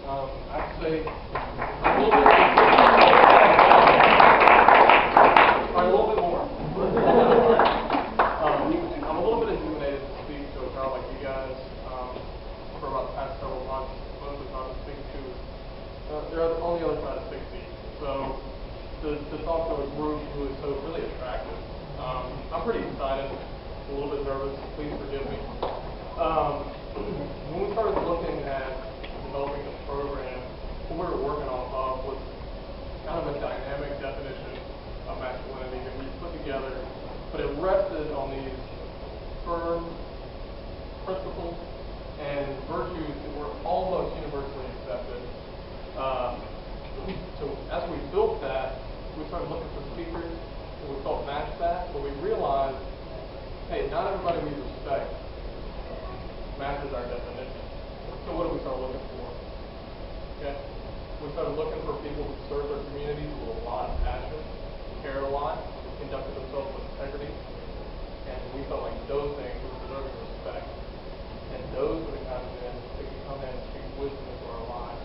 I'd say a little bit, a little bit more. I'm a little bit intimidated to speak to a crowd like you guys for about the past several months. Most of the time I'm speaking to, they're on the other side of 60. So to talk to a group who is so really attractive, I'm pretty excited, a little bit nervous, please forgive me. When we started looking at developing this program, what we were working off of was kind of a dynamic definition of masculinity that we put together, but it rested on these firm principles and virtues that were almost universally accepted. So as we built that, we started looking for speakers that we felt matched that, but we realized, hey, not everybody we respect matches our definition. So what do we start looking for? Okay? We started looking for people who serve their communities with a lot of passion, care a lot, conducted themselves with integrity, and we felt like those things were deserving respect. And those were the kinds of men that could come in and speak wisdom into our lives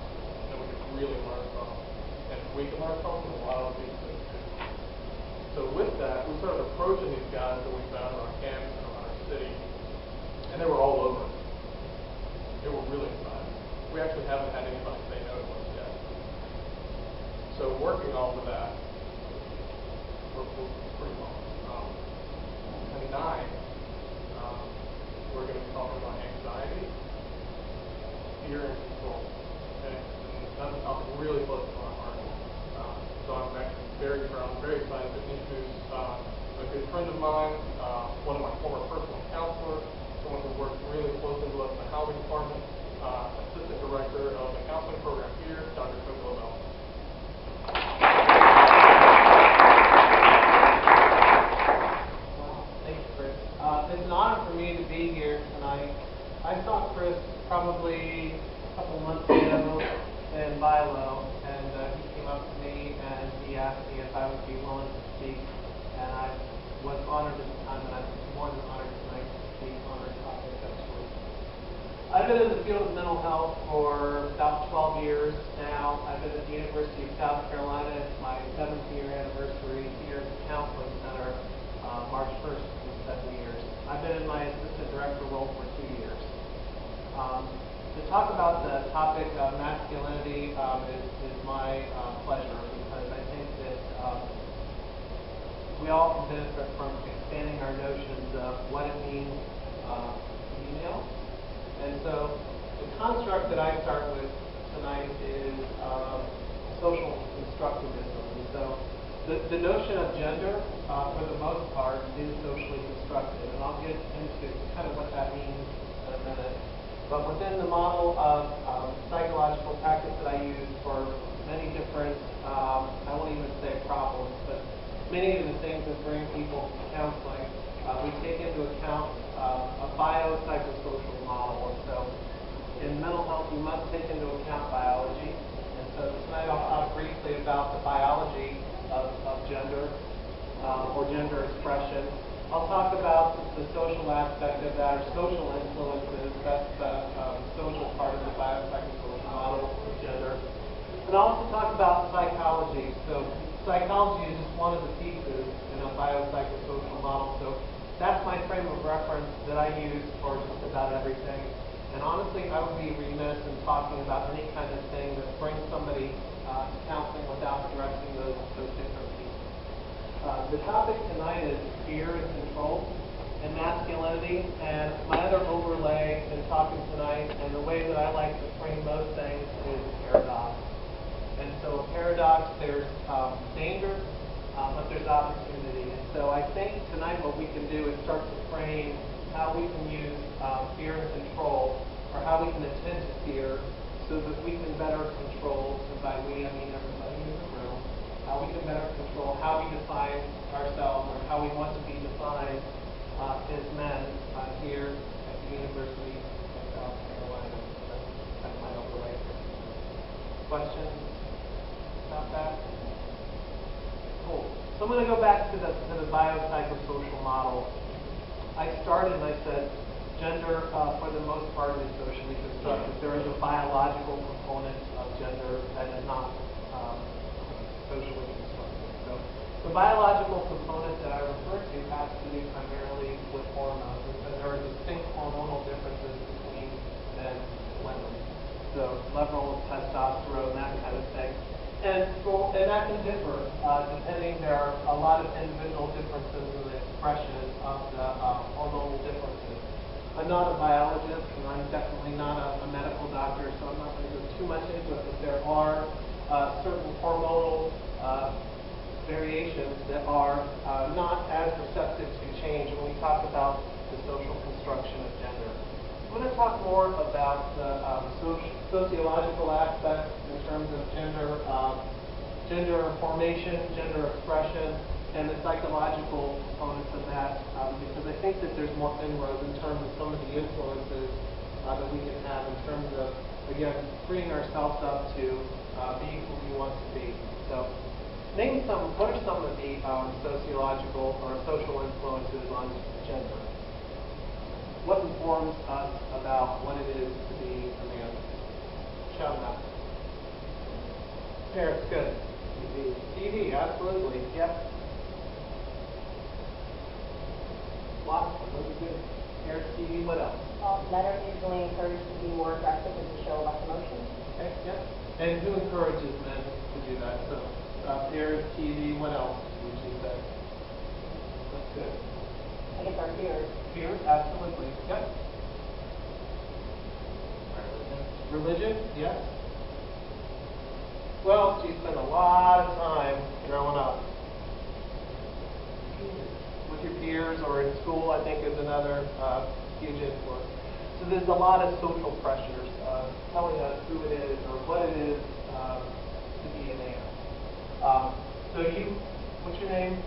that we could really learn from. And we can learn from them, a lot of things too. So with that, we started approaching these guys that we found on our campus and around our city, and they were all over. They were really excited. We actually haven't had anybody say no to us yet. So working off of that, we're pretty well. Tonight, we're going to be talking about anxiety, fear, and control. Okay? And that's a topic really close to my heart. So I'm actually very proud, very excited to introduce a good friend of mine, one of my former personal counselors, someone who works really closely with us in the housing department, assistant director of the counseling program here, Dr. Toby Lovell. Thanks, Chris. It's an honor for me to be here tonight. I saw Chris probably a couple months ago in Bilo, and he came up to me and he asked me if I would be willing to speak, and I was honored at the time, and I'm more than honored tonight to speak on our topic actually. I've been in the field of mental health for about 12 years now. I've been at the University of South Carolina. It's my 7th year anniversary here at the Counseling Center, March 1st in 7 years. I've been in my assistant director role for 2 years. To talk about the topic of masculinity is my pleasure, because I think that we all can benefit from expanding our notions of what it means to be male. And so the construct that I start with tonight is social constructivism. And so the notion of gender, for the most part, is socially constructed. And I'll get into kind of what that means in a minute. But within the model of psychological practice that I use for many different, I won't even say problems, but many of the things that bring people to counseling, we take into account a biopsychosocial model. And so in mental health, you must take into account biology. And so tonight I'll talk briefly about the biology of gender or gender expression. I'll talk about the social aspect of that, or social influences. That's the social part of the biopsychosocial model of gender. And I'll also talk about psychology. So psychology is just one of the pieces in a biopsychosocial model. So that's my frame of reference that I use for just about everything. And honestly, I would be remiss in talking about any kind of thing that brings somebody to counseling without addressing those different pieces. The topic tonight is fear and control and masculinity, and my other overlay in talking tonight, and the way that I like to frame those things, is paradox. And so a paradox, there's danger, but there's opportunity. And so I think tonight what we can do is start to frame how we can use fear and control, or how we can attend to fear, so that we can better control, and by we I mean everybody in the room, how we can better control how we define ourselves, or how we want to be defined as men here at the University of South Carolina. That's my overlay. Questions about that? Cool. So I'm going to go back to the biopsychosocial model. I started and I said, Gender, for the most part, is socially constructed. There is a biological component of gender that is not socially constructed. So the biological component that I refer to has to do primarily with hormones, because there are distinct hormonal differences between men and women. So level of testosterone, that kind of thing. And that can differ depending. There are a lot of individual differences in the expression of the hormonal differences. I'm not a biologist, and I'm definitely not a medical doctor, so I'm not going to go too much into it, but there are certain hormonal variations that are not as receptive to change when we talk about the social construction of gender. I'm going to talk more about the sociological aspects in terms of gender formation, gender expression, and the psychological components of that, because I think that there's more inroads in terms of some of the influences that we can have in terms of, again, freeing ourselves up to be who we want to be. So, what are some of the sociological or social influences on gender? What informs us about what it is to be a man? Shout it out. Parents, good. TV, absolutely. Yep. Lots of really good. Parents, TV, what else? Men are usually encouraged to be more aggressive and to show less emotion. Okay, yeah. And who encourages men to do that? So, parents, TV, what else would you say? That's good. I guess our peers. Fear, absolutely. Yep. Religion, yes. Well, you spend a lot of time growing up with your peers or in school, I think, is another huge influence. So there's a lot of social pressures telling us who it is or what it is to be a man. What's your name?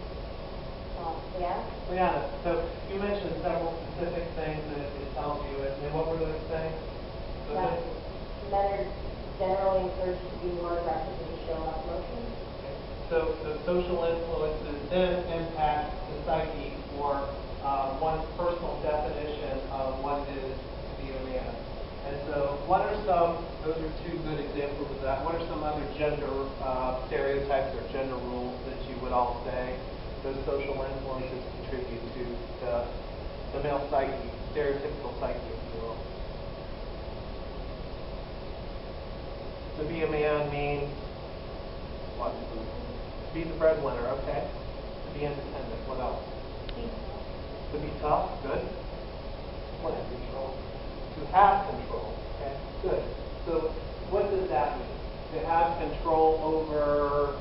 Yeah. Liana. So you mentioned several specific things that it tells you, and what were those things? Men are generally encouraged to be more aggressive and to show less emotion. So the social influences then impact the psyche or one's personal definition of what it is to be a man. And so those are two good examples of that. What are some other gender stereotypes or gender rules that you would all say those social influences contribute to the male psyche, stereotypical psyche, if you will? To be a man means what? To be the breadwinner, okay. To be independent, what else? To be tough, good. What? Control. To have control, okay, good. So what does that mean? To have control over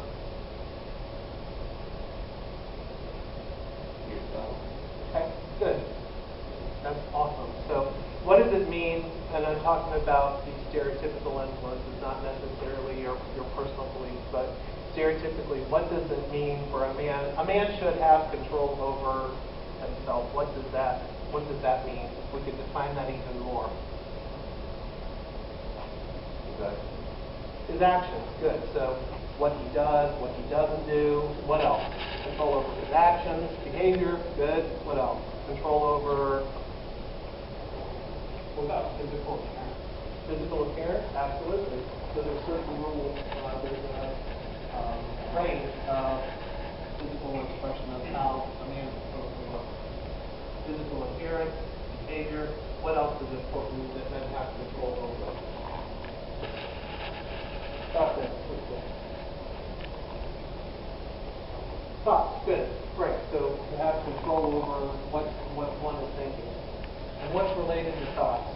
yourself. Okay, good. That's awesome. So what does it mean, and I'm talking about these stereotypical influences, not necessarily your personal beliefs, but stereotypically, what does it mean for a man? A man should have control over himself. What does that mean? If we could define that even more. His actions, good. So what he does, what he doesn't do, what else? Control over his actions, behavior, good. What else? Control over physical appearance. Physical appearance, absolutely. So there's certain rules. There's a range of physical expression of how a man is supposed to look. Physical appearance, behavior. What else is important that men have control over? Stop there. Thoughts, good, great. So you have control over what one is thinking. And what's related to thoughts?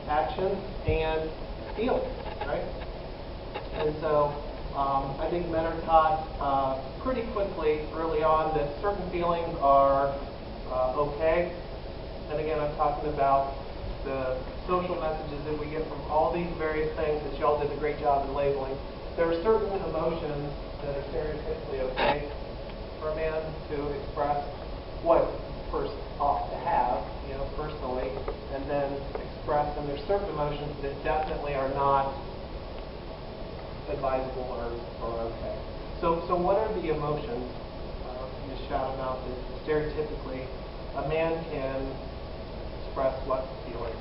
Actions and feelings, right? And so I think men are taught pretty quickly early on that certain feelings are okay. And again, I'm talking about the social messages that we get from all these various things that y'all did a great job in labeling. There are certain emotions that are stereotypically okay for a man to express what a person ought to have, personally, and then express. And there's certain emotions that definitely are not advisable or okay. So what are the emotions? You just shout them out that stereotypically a man can express what feeling?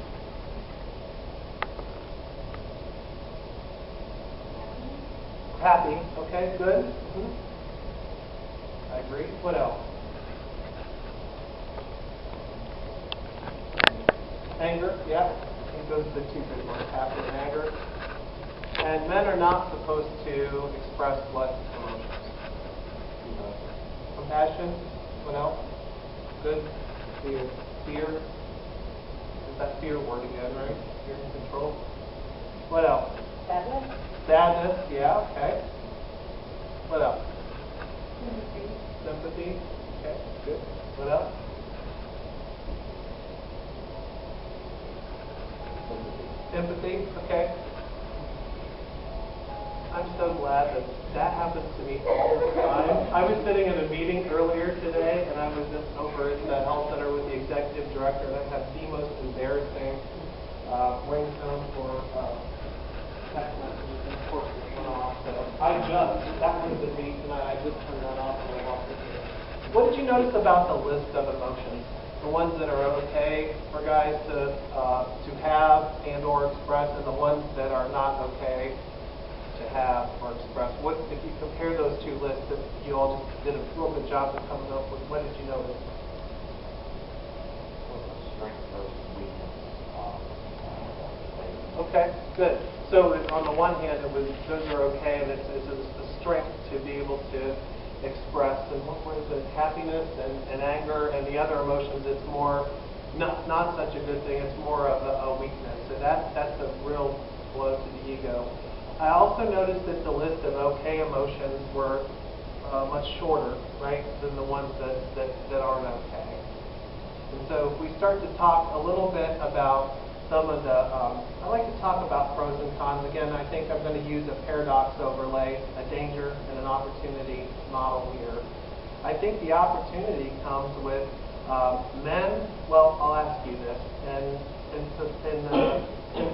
Happy. Okay, good. I agree. What else? Anger. Yeah. I think those are the two big ones, happy and anger. And men are not supposed to express what emotions? Compassion. What else? Good. Fear. Fear. Is that fear word again, right? Fear and control. What else? Sadness? Sadness. Yeah. Okay. What else? Sympathy. Sympathy. Okay. Good. What else? Empathy. Okay. I'm so glad that that happens to me all the time. I was sitting in a meeting earlier today, and I was just over at the health center with the executive director, and I had the most embarrassing ringtone for text messages, and of course it went off. So that would have been me tonight. I just turned that off and I walked in here. What did you notice about the list of emotions? The ones that are okay for guys to have and or express, and the ones that are not okay to have or express. What if you compare those two lists that you all just did a real good job of coming up with? What did you notice? Strength versus weakness. Okay, good. So on the one hand, it was those are okay, and it's the strength to be able to express. And what was it? Happiness and anger, and the other emotions. It's more not such a good thing. It's more of a weakness. So that's a real blow to the ego. I also noticed that the list of okay emotions were much shorter, right, than the ones that aren't okay. And so if we start to talk a little bit about some of the, I like to talk about pros and cons. Again, I think I'm going to use a paradox overlay, a danger and an opportunity model here. I think the opportunity comes with men. Well, I'll ask you this, in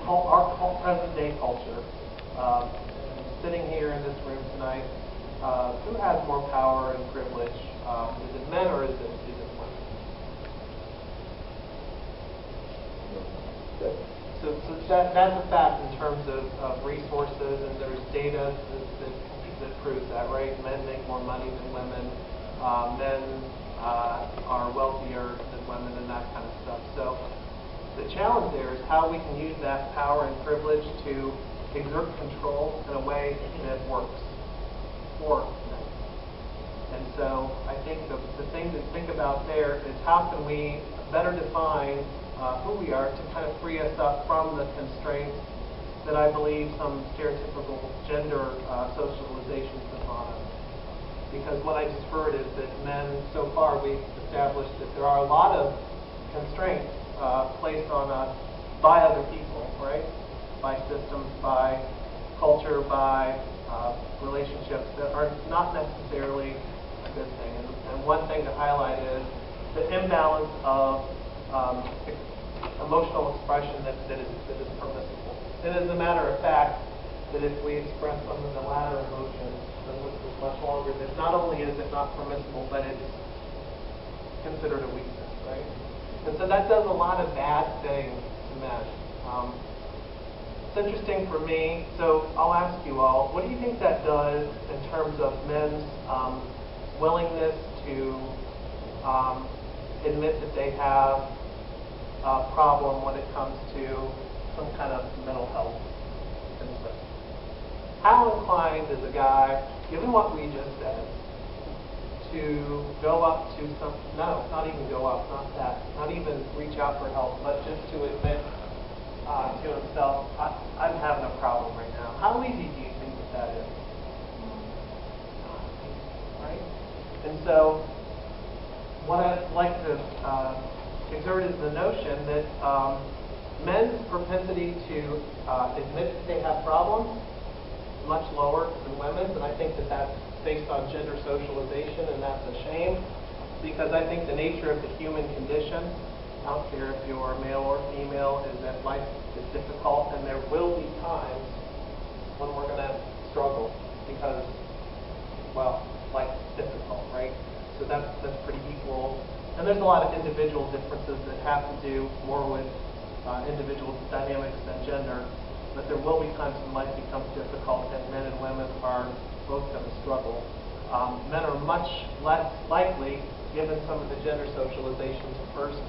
our present day culture. Sitting here in this room tonight, who has more power and privilege? Is it men or is it women? Good. So that's a fact in terms of resources, and there's data that proves that, right? Men make more money than women. Men are wealthier than women, and that kind of stuff. So the challenge there is how we can use that power and privilege to exert control in a way that works for men. And so I think the thing to think about there is how can we better define who we are to kind of free us up from the constraints that I believe some stereotypical gender socialization puts on us. Because what I just heard is that men, so far we've established that there are a lot of constraints placed on us by other people, right? By systems, by culture, by relationships that are not necessarily a good thing. And one thing to highlight is the imbalance of emotional expression that is permissible. And as a matter of fact, that if we express some of the latter emotions, then this is much longer, that not only is it not permissible, but it's considered a weakness, right? And so that does a lot of bad things to men. It's interesting for me, so I'll ask you all, what do you think that does in terms of men's willingness to admit that they have a problem when it comes to some kind of mental health concern? How inclined is a guy, given what we just said, to go up to not even go up, not that, not even reach out for help, but just to admit to himself, I'm having a problem right now. How easy do you think that is? Right? And so, what I'd like to exert is the notion that men's propensity to admit that they have problems is much lower than women's, and I think that that's based on gender socialization, and that's a shame, because I think the nature of the human condition, I don't care if you're male or female, is that life is difficult, and there will be times when we're going to struggle because, well, life is difficult, right? So that's pretty equal And there's a lot of individual differences that have to do more with individual dynamics than gender, but there will be times when life becomes difficult and men and women are both going to struggle. Men are much less likely, given some of the gender socialization, to first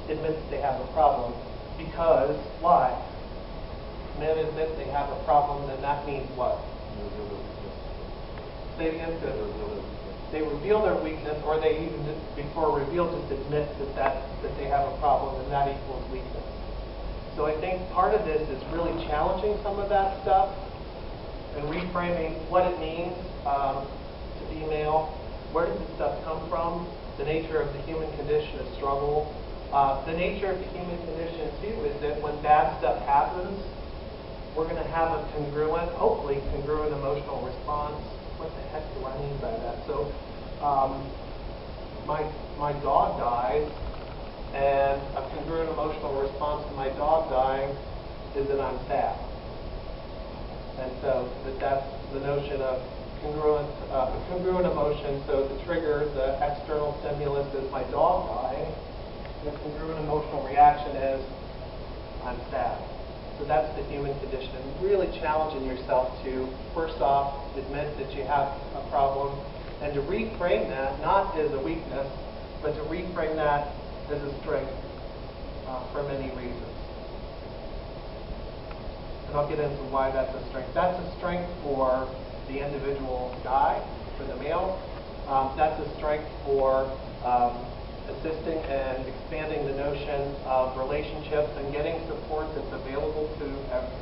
admit that they have a problem, because why? Men admit they have a problem, then that means what? Say it again. Good. They reveal their weakness, or they even, before reveal, just admit that they have a problem, and that equals weakness. So I think part of this is really challenging some of that stuff and reframing what it means to be male. Where does this stuff come from? The nature of the human condition is struggle. The nature of the human condition, too, is that when bad stuff happens, we're going to have a congruent, hopefully congruent emotional response. What the heck do I mean by that? So, my dog dies, and a congruent emotional response to my dog dying is that I'm sad. And so that's the notion of congruent emotion. So the trigger, the external stimulus is my dog dying. The congruent emotional reaction is I'm sad. So that's the human condition. And really challenging yourself to, first off, admit that you have a problem, and to reframe that not as a weakness, but to reframe that as a strength for many reasons. And I'll get into why that's a strength. That's a strength for the individual guy, for the male. That's a strength for assisting and expanding the notion of relationships and getting support that's available to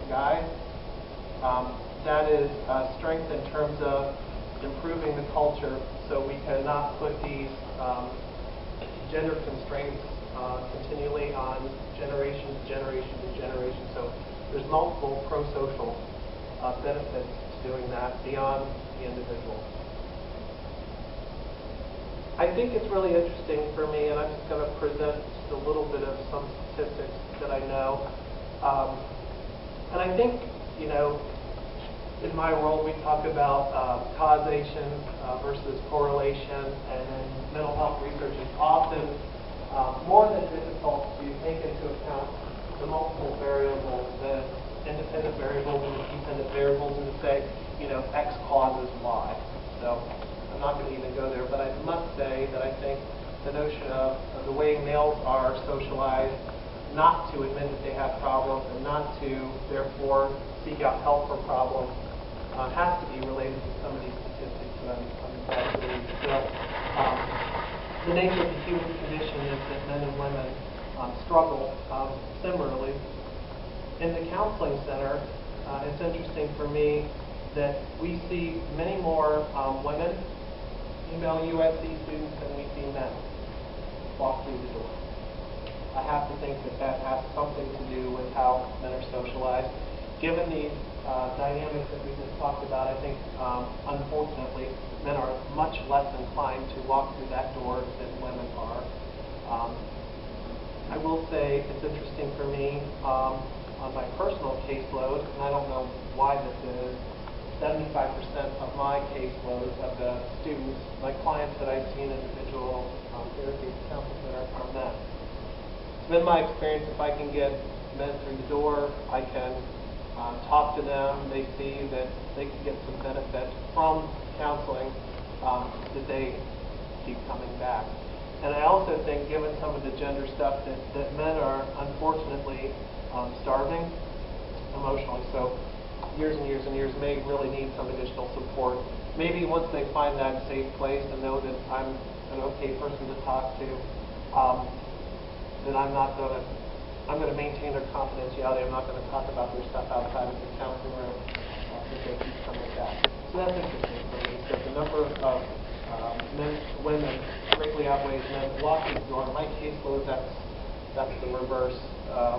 guys. That is a strength in terms of improving the culture, so we cannot put these gender constraints continually on generation to generation to generation. So there's multiple pro-social benefits to doing that beyond the individual. I think it's really interesting for me, and I'm just going to present just a little bit of some statistics that I know. And I think, in my world we talk about causation versus correlation, and in mental health research it's often more than difficult to take into account the multiple variables, the independent variables and the dependent variables, and to say, X causes Y. So I'm not going to even go there, but I must say that I think the notion of the way males are socialized not to admit that they have problems and not to, therefore, seek out help for problems has to be related to some of these statistics that I'm glad to read. So, the nature of the human condition is that men and women struggle similarly. In the counseling center, it's interesting for me that we see many more women, female USC students, than we see men walk through the door. I have to think that has something to do with how men are socialized. Given the dynamics that we just talked about, I think, unfortunately, men are much less inclined to walk through that door than women are. I will say it's interesting for me on my personal caseload, and I don't know why this is, 75% of my caseload of the students, my clients that I see in individual therapy counseling center are men. It's been my experience, if I can get men through the door, I can talk to them, they see that they can get some benefit from counseling, that they keep coming back. And I also think, given some of the gender stuff, that men are unfortunately starving emotionally. So years and years and years may really need some additional support. Maybe once they find that safe place and know that I'm an okay person to talk to, then I'm going to maintain their confidentiality. I'm not going to talk about their stuff outside of the counseling room if they keep coming back. So that's interesting for me. So the number of men to women greatly outweighs men walking the door. In my caseload, that's the reverse a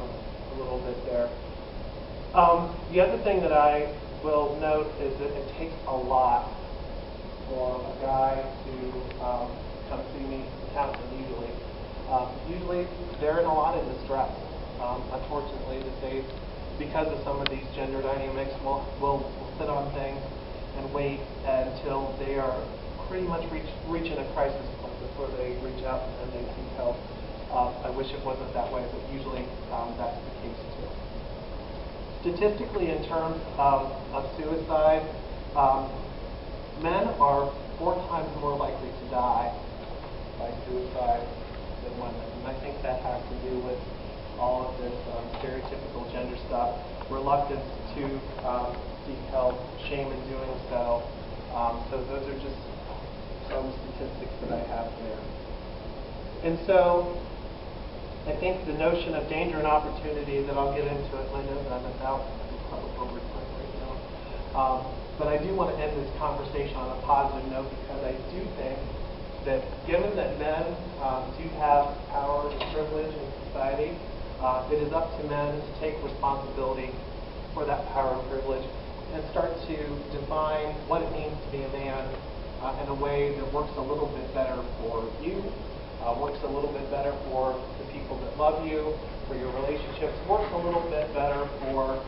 little bit there. The other thing that I will note is that it takes a lot for a guy to come see me counseling usually. Usually they're in a lot of distress. Unfortunately, that they, because of some of these gender dynamics, will sit on things and wait until they are pretty much reaching a crisis point with before they reach out and they seek help. I wish it wasn't that way, but usually that's the case too. Statistically, in terms of suicide, men are 4 times more likely to die by suicide than women. And I think that has to do with all of this stereotypical gender stuff, reluctance to seek help, shame in doing so. So those are just some statistics that I have there. And so I think the notion of danger and opportunity that I'll get into it, I know that I'm about over time right now. But I do want to end this conversation on a positive note because I do think that given that men do have power and privilege in society, it is up to men to take responsibility for that power and privilege and start to define what it means to be a man in a way that works a little bit better for you, works a little bit better for the people that love you, for your relationships, works a little bit better for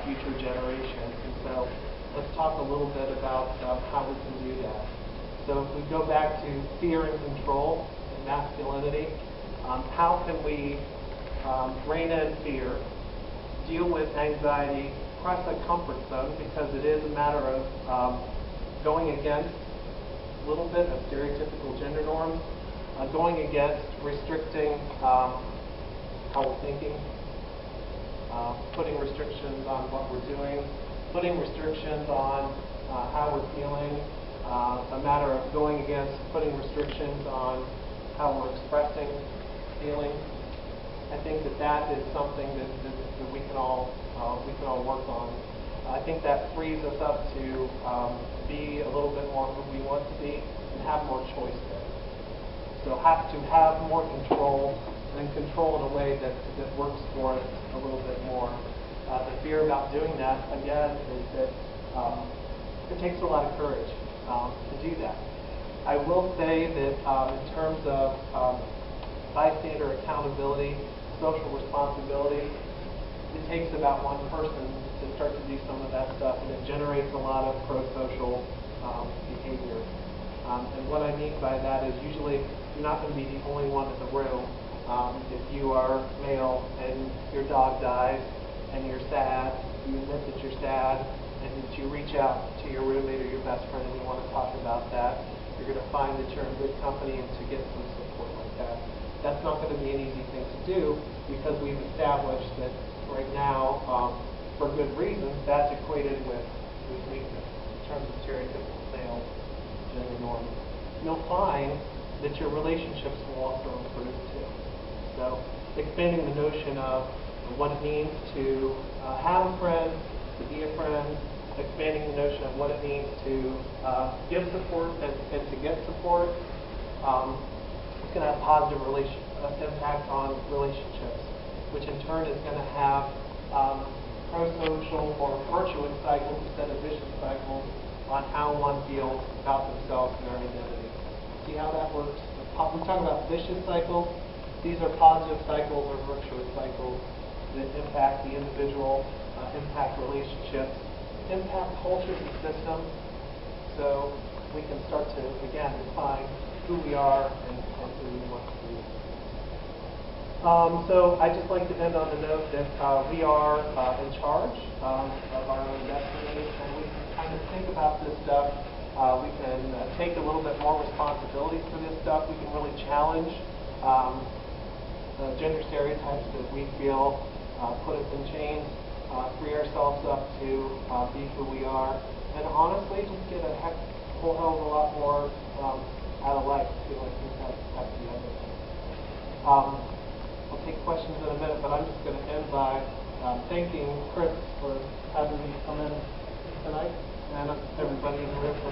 future generations. And so let's talk a little bit about how we can do that. So if we go back to fear and control and masculinity, how can we rein in fear, deal with anxiety, cross a comfort zone, because it is a matter of going against a little bit of stereotypical gender norms, going against restricting how we're thinking, putting restrictions on what we're doing, putting restrictions on how we're feeling, a matter of going against putting restrictions on how we're expressing feelings. I think that is something that we can all work on. I think that frees us up to be a little bit more who we want to be and have more choice there. So have to have more control and control in a way that works for us a little bit more. The fear about doing that, again, is that it takes a lot of courage to do that. I will say that in terms of bystander accountability, social responsibility, it takes about one person to start to do some of that stuff, and it generates a lot of pro-social behavior. And what I mean by that is usually you're not going to be the only one in the room. If you are male and your dog dies and you're sad, you admit that you're sad, and that you reach out to your roommate or your best friend and you want to talk about that, you're going to find that you're in good company and to get some support like that. That's not going to be an easy thing to do because we've established that right now, for good reasons, that's equated with weakness in terms of stereotypical male gender norms. You'll find that your relationships will also improve too. So expanding the notion of what it means to have a friend, to be a friend, expanding the notion of what it means to give support and to get support, it's going to have positive impact on relationships, which in turn is going to have pro-social or virtuous cycles instead of vicious cycles on how one feels about themselves and their identity. See how that works? We're talking about vicious cycles. These are positive cycles or virtuous cycles that impact the individual, impact relationships, impact cultures and systems. So we can start to, again, define who we are and who we want to be. So I'd just like to end on the note that we are in charge of our own destiny, and we can kind of think about this stuff. We can take a little bit more responsibility for this stuff. We can really challenge gender stereotypes that we feel put us in chains, free ourselves up to be who we are, and honestly just get a whole hell of a lot more out of life too. I think that's the other thing. I'll take questions in a minute, but I'm just going to end by thanking Chris for having me come in tonight, and everybody in the room for